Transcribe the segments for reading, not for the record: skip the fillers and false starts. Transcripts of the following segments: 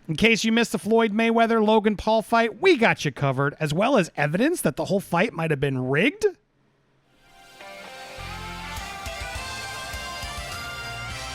In case you missed the Floyd Mayweather Logan Paul fight, we got you covered, as well as evidence that the whole fight might have been rigged.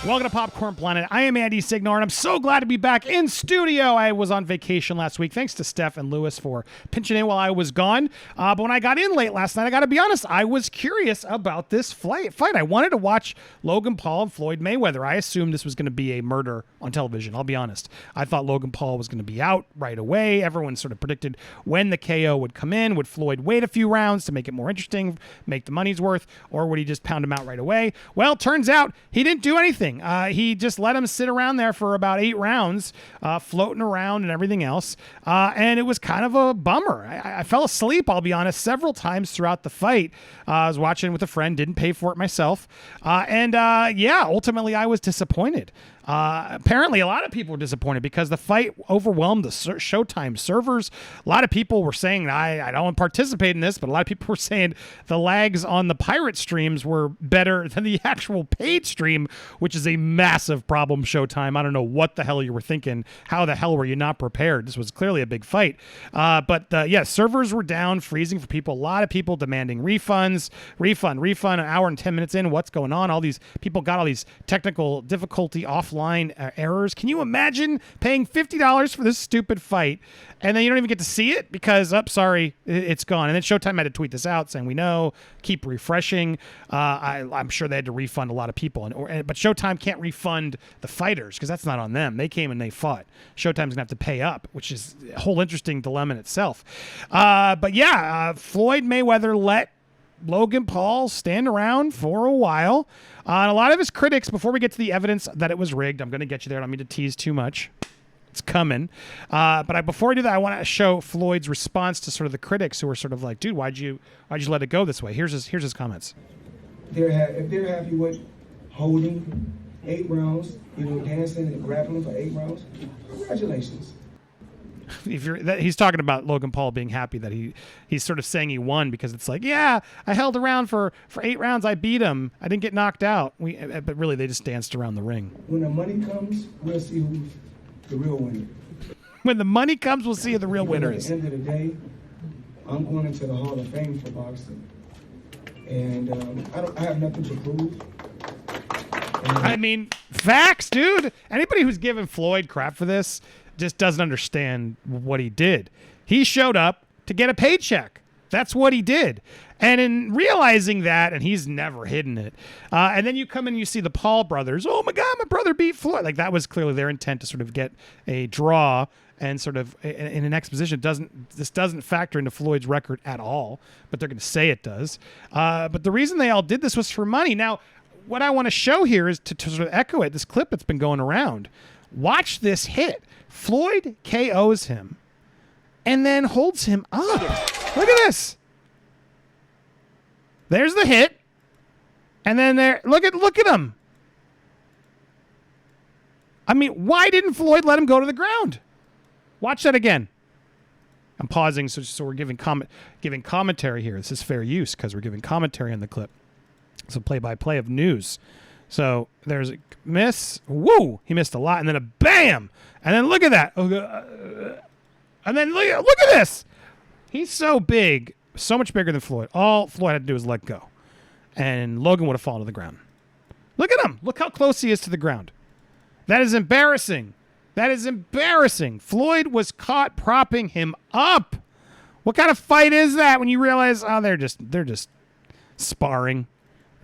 Welcome to Popcorn Planet. I am Andy Signore, and I'm so glad to be back in studio. I was on vacation last week. Thanks to Steph and Lewis for pinching in while I was gone. But when I got in late last night, I got to be honest, I was curious about this fight. I wanted to watch Logan Paul and Floyd Mayweather. I assumed this was going to be a murder on television, I'll be honest. I thought Logan Paul was going to be out right away. Everyone sort of predicted when the KO would come in. Would Floyd wait a few rounds to make it more interesting, make the money's worth, or would he just pound him out right away? Well, turns out he didn't do anything. He just let him sit around there for about 8 rounds, floating around and everything else. And it was kind of a bummer. I fell asleep, I'll be honest, several times throughout the fight. I was watching with a friend, didn't pay for it myself. Ultimately I was disappointed. Apparently a lot of people were disappointed because the fight overwhelmed the Showtime servers. A lot of people were saying, I don't participate in this, but a lot of people were saying the lags on the pirate streams were better than the actual paid stream, which is a massive problem, Showtime. I don't know what the hell you were thinking. How the hell were you not prepared? This was clearly a big fight. Servers were down, freezing for people. A lot of people demanding refunds. Refund, an hour and 10 minutes in. What's going on? All these people got all these technical difficulty offline errors. Can you imagine paying $50 for this stupid fight and then you don't even get to see it because, it's gone. And then Showtime had to tweet this out saying, we know, keep refreshing. I'm sure they had to refund a lot of people. But Showtime can't refund the fighters because that's not on them. They came and they fought. Showtime's going to have to pay up, which is a whole interesting dilemma in itself. Floyd Mayweather let Logan Paul stand around for a while. And a lot of his critics, before we get to the evidence that it was rigged, I'm going to get you there. I don't mean to tease too much. It's coming. Before I do that, I want to show Floyd's response to sort of the critics who were sort of like, dude, why'd you let it go this way? Here's his comments. If they're happy with holding 8 rounds, dancing and grappling for 8 rounds, congratulations. He's talking about Logan Paul being happy that he's sort of saying he won because it's like, yeah, I held around for 8 rounds. I beat him. I didn't get knocked out. But really, they just danced around the ring. When the money comes, we'll see who's the real winner. When the money comes, we'll see who the real winner is. At the end of the day, I'm going into the Hall of Fame for boxing. And I have nothing to prove. I mean, facts, dude. Anybody who's giving Floyd crap for this just doesn't understand what he did. He showed up to get a paycheck. That's what he did. And in realizing that, and he's never hidden it, and then you come in and you see the Paul brothers, oh my God, my brother beat Floyd. Like that was clearly their intent to sort of get a draw and sort of in an exposition. This doesn't factor into Floyd's record at all, but they're going to say it does. But the reason they all did this was for money. Now, what I want to show here is to sort of echo it, this clip that's been going around. Watch this hit. Floyd KOs him and then holds him up. Look at this. There's the hit. And then look at him. I mean, why didn't Floyd let him go to the ground? Watch that again. I'm pausing so we're giving commentary here. This is fair use because we're giving commentary on the clip. It's a play-by-play of news. So there's a miss. Woo! He missed a lot. And then a bam! And then look at that. And then look at this. He's so big, so much bigger than Floyd. All Floyd had to do was let go. And Logan would have fallen to the ground. Look at him. Look how close he is to the ground. That is embarrassing. That is embarrassing. Floyd was caught propping him up. What kind of fight is that when you realize, they're just sparring?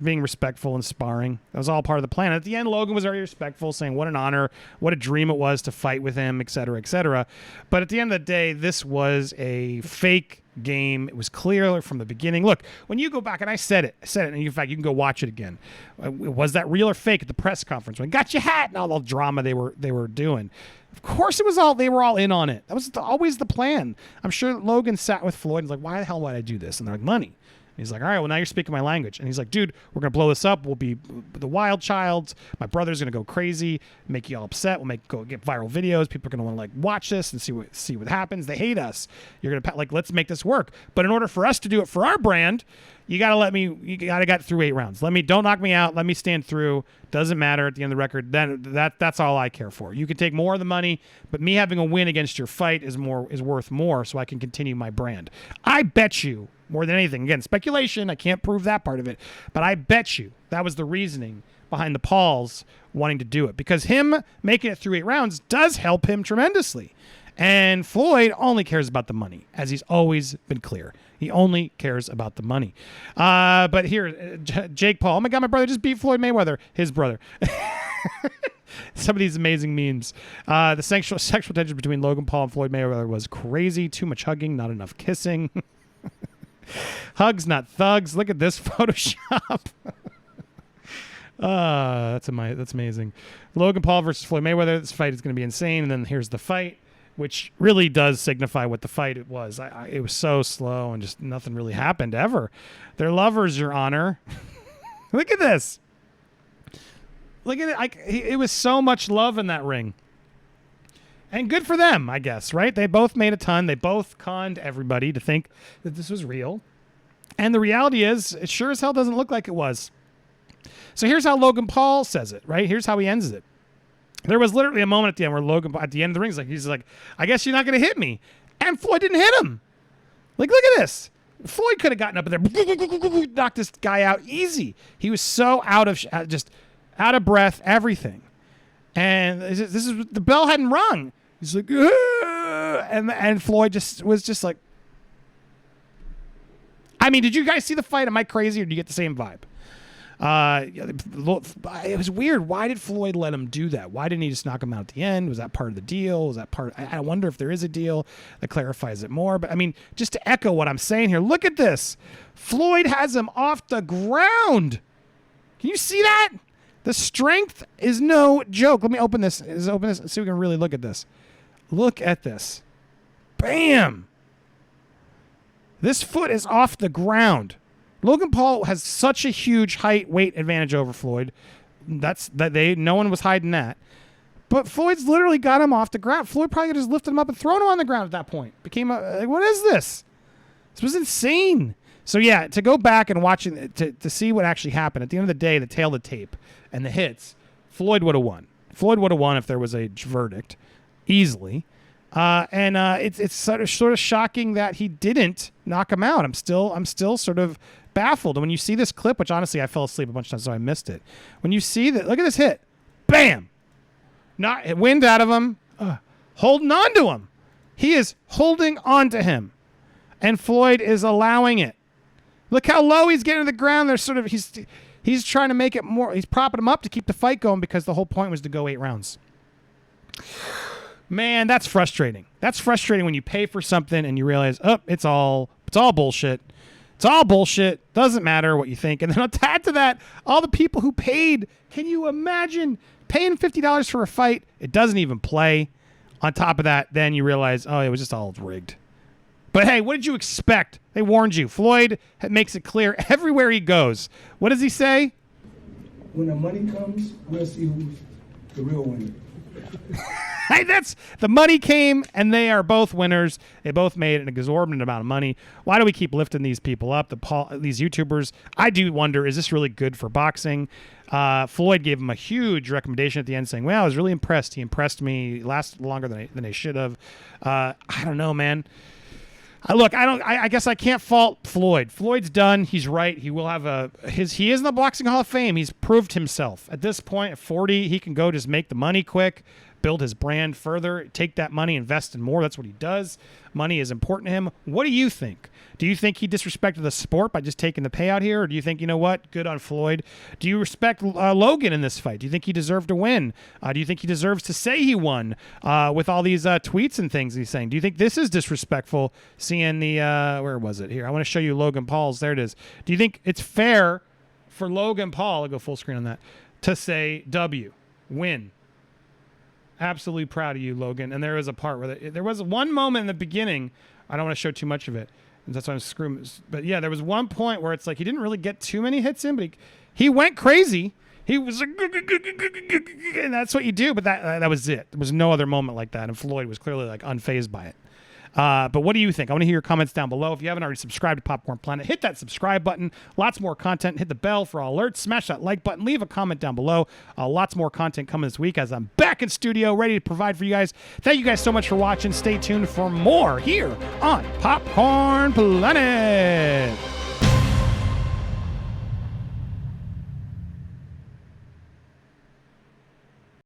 Being respectful and sparring. That was all part of the plan. At the end, Logan was very respectful, saying what an honor, what a dream it was to fight with him, et cetera, et cetera. But at the end of the day, this was a fake game. It was clear from the beginning. Look, when you go back, and I said it, and in fact, you can go watch it again. Was that real or fake at the press conference when got your hat and all the drama they were doing? Of course it was they were all in on it. That was always the plan. I'm sure Logan sat with Floyd and was like, why the hell would I do this? And they're like, money. He's like, all right, well, now you're speaking my language. And he's like, dude, we're going to blow this up. We'll be the wild childs. My brother's going to go crazy, make you all upset. We'll get viral videos. People are going to want to watch this and see what happens. They hate us. You're going to let's make this work. But in order for us to do it for our brand, you got to you got to get through 8 rounds. Don't knock me out. Let me stand through. Doesn't matter at the end of the record. Then that's all I care for. You can take more of the money, but me having a win against your fight is worth more, so I can continue my brand. I bet you more than anything. Again, speculation. I can't prove that part of it, but I bet you that was the reasoning behind the Pauls wanting to do it, because him making it through 8 rounds does help him tremendously. And Floyd only cares about the money, as he's always been clear. He only cares about the money. But here, Jake Paul. Oh my God, my brother just beat Floyd Mayweather. His brother. Some of these amazing memes. The sexual tension between Logan Paul and Floyd Mayweather was crazy. Too much hugging, not enough kissing. Hugs, not thugs. Look at this Photoshop. That's amazing. Logan Paul versus Floyd Mayweather. This fight is going to be insane. And then here's the fight, which really does signify what the fight it was. It was so slow and just nothing really happened ever. They're lovers, Your Honor. Look at this. Look at it. It was so much love in that ring. And good for them, I guess, right? They both made a ton. They both conned everybody to think that this was real. And the reality is, it sure as hell doesn't look like it was. So here's how Logan Paul says it, right? Here's how he ends it. There was literally a moment at the end where Logan, at the end of the ring, he's like, I guess you're not going to hit me. And Floyd didn't hit him. Like, look at this. Floyd could have gotten up in there, knocked this guy out easy. He was so out of breath, everything. And the bell hadn't rung. He's like, and Floyd was just like, I mean, did you guys see the fight? Am I crazy, or do you get the same vibe? It was weird. Why did Floyd let him do that? Why didn't he just knock him out at the end? Was that part of the deal? Was that part? I wonder if there is a deal that clarifies it more. But I mean, just to echo what I'm saying here, look at this. Floyd has him off the ground. Can you see that? The strength is no joke. Let me open this. Open this so we can really look at this. Look at this. Bam. This foot is off the ground. Logan Paul has such a huge height weight advantage over Floyd. No one was hiding that. But Floyd's literally got him off the ground. Floyd probably could have just lifted him up and thrown him on the ground at that point. What is this? This was insane. So yeah, to go back and watch it, to see what actually happened, at the end of the day, the tail of the tape and the hits, Floyd would have won. Floyd would have won if there was a verdict, easily. It's sort of shocking that he didn't knock him out. I'm still sort of baffled. And when you see this clip, which honestly I fell asleep a bunch of times, so I missed it. When you see that, look at this hit, bam, not wind out of him, holding on to him. He is holding on to him, and Floyd is allowing it. Look how low he's getting to the ground. There's sort of he's trying to make it more. He's propping him up to keep the fight going because the whole point was to go 8 rounds. Man, that's frustrating. That's frustrating when you pay for something and you realize, it's all bullshit. It's all bullshit. Doesn't matter what you think. And then on top to that, all the people who paid, can you imagine paying $50 for a fight? It doesn't even play. On top of that, then you realize, it was just all rigged. But hey, what did you expect? They warned you. Floyd makes it clear everywhere he goes. What does he say? When the money comes, we'll see who's the real winner. Hey, the money came, and they are both winners. They both made an exorbitant amount of money. Why do we keep lifting these people up? These YouTubers. I do wonder: is this really good for boxing? Floyd gave him a huge recommendation at the end, saying, "Well, I was really impressed. He impressed me. He lasted longer than they should have." I don't know, man. I guess I can't fault Floyd. Floyd's done. He's right. He will have he is in the Boxing Hall of Fame. He's proved himself. At this point, at 40, he can go just make the money quick, build his brand further, take that money, invest in more. That's what he does. Money is important to him. What do you think? Do you think he disrespected the sport by just taking the payout here? Or do you think, you know what, good on Floyd? Do you respect Logan in this fight? Do you think he deserved to win? Do you think he deserves to say he won with all these tweets and things he's saying? Do you think this is disrespectful, seeing the, where was it? Here, I want to show you Logan Paul's. There it is. Do you think it's fair for Logan Paul, I'll go full screen on that, to say W, win? Absolutely proud of you, Logan. And there was a part where there was one moment in the beginning. I don't want to show too much of it. That's why I'm screwing. But yeah, there was one point where it's like he didn't really get too many hits in, but he went crazy. He was like, and that's what you do. But that was it. There was no other moment like that. And Floyd was clearly like unfazed by it. But what do you think? I want to hear your comments down below. If you haven't already subscribed to Popcorn Planet, hit that subscribe button. Lots more content. Hit the bell for all alerts. Smash that like button. Leave a comment down below. Lots more content coming this week as I'm back in studio, ready to provide for you guys. Thank you guys so much for watching. Stay tuned for more here on Popcorn Planet.